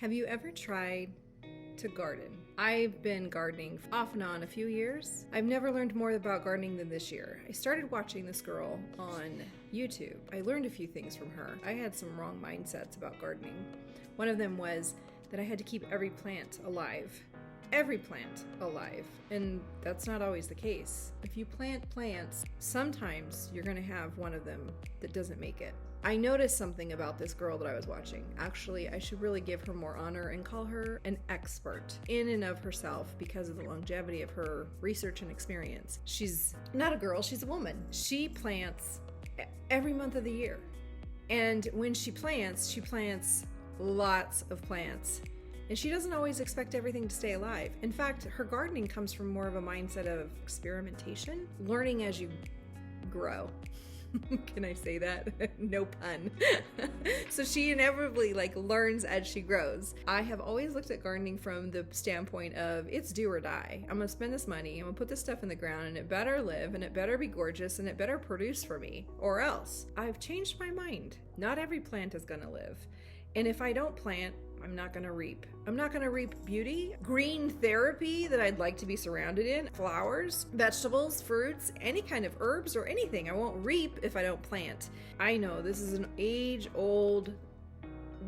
Have you ever tried to garden? I've been gardening off and on a few years. I've never learned more about gardening than this year. I started watching this girl on YouTube. I learned a few things from her. I had some wrong mindsets about gardening. One of them was that I had to keep every plant alive. Every plant alive. And that's not always the case. If you plant plants, sometimes you're going to have one of them that doesn't make it. I noticed something about this girl that I was watching. Actually, I should really give her more honor and call her an expert in and of herself because of the longevity of her research and experience. She's not a girl, she's a woman. She plants every month of the year. And when she plants lots of plants. And she doesn't always expect everything to stay alive. In fact, her gardening comes from more of a mindset of experimentation, learning as you grow. Can I say that? No pun. So she inevitably learns as she grows. I have always looked at gardening from the standpoint of it's do or die. I'm gonna spend this money, I'm gonna put this stuff in the ground, and it better live, and it better be gorgeous, and it better produce for me, or else. I've changed my mind. Not every plant is gonna live. And if I don't plant, I'm not going to reap. I'm not going to reap beauty, green therapy that I'd like to be surrounded in, flowers, vegetables, fruits, any kind of herbs or anything. I won't reap if I don't plant. I know this is an age-old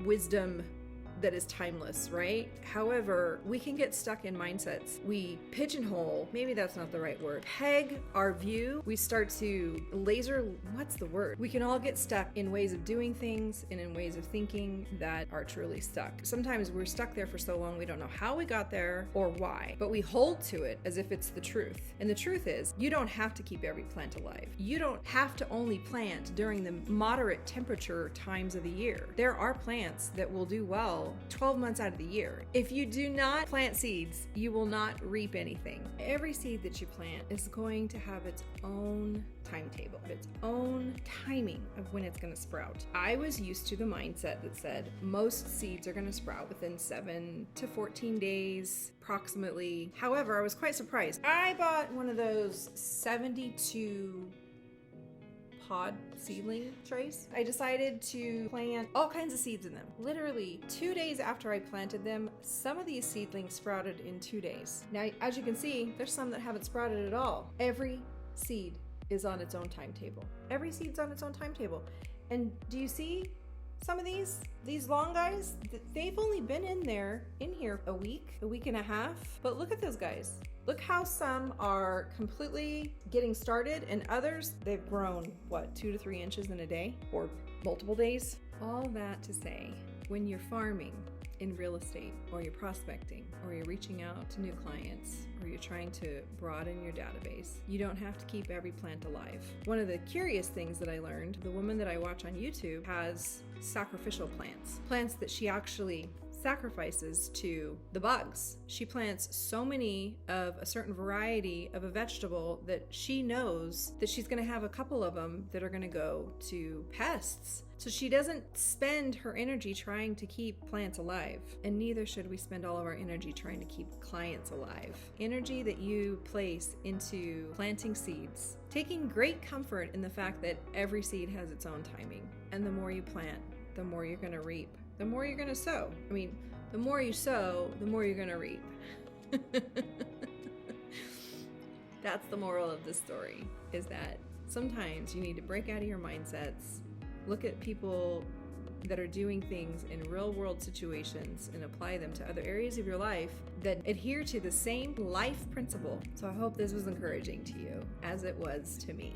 wisdom that is timeless, right? However, we can get stuck in mindsets. We pigeonhole, maybe that's not the right word, peg our view. We start to what's the word? We can all get stuck in ways of doing things and in ways of thinking that are truly stuck. Sometimes we're stuck there for so long we don't know how we got there or why, but we hold to it as if it's the truth. And the truth is, you don't have to keep every plant alive. You don't have to only plant during the moderate temperature times of the year. There are plants that will do well 12 months out of the year. If you do not plant seeds, you will not reap anything. Every seed that you plant is going to have its own timetable, its own timing of when it's going to sprout. I was used to the mindset that said most seeds are going to sprout within 7 to 14 days, approximately. However, I was quite surprised. I bought one of those 72 pod seedling trays. I decided to plant all kinds of seeds in them. Literally 2 days after I planted them, some of these seedlings sprouted in 2 days. Now, as you can see, there's some that haven't sprouted at all. Every seed is on its own timetable. Every seed's on its own timetable. And do you see some of these long guys? They've only been in here a week and a half. But look at those guys. Look how some are completely getting started and others, they've grown, 2 to 3 inches in a day or multiple days? All that to say, when you're farming in real estate or you're prospecting or you're reaching out to new clients or you're trying to broaden your database, you don't have to keep every plant alive. One of the curious things that I learned, the woman that I watch on YouTube has sacrificial plants that she actually sacrifices to the bugs. She plants so many of a certain variety of a vegetable that she knows that she's going to have a couple of them that are going to go to pests. So she doesn't spend her energy trying to keep plants alive, and neither should we spend all of our energy trying to keep clients alive. Energy that you place into planting seeds, taking great comfort in the fact that every seed has its own timing, and the more you plant, the more you're going to reap. The more you're going to sow. I mean, the more you sow, the more you're going to reap. That's the moral of this story, is that sometimes you need to break out of your mindsets, look at people that are doing things in real world situations and apply them to other areas of your life that adhere to the same life principle. So I hope this was encouraging to you as it was to me.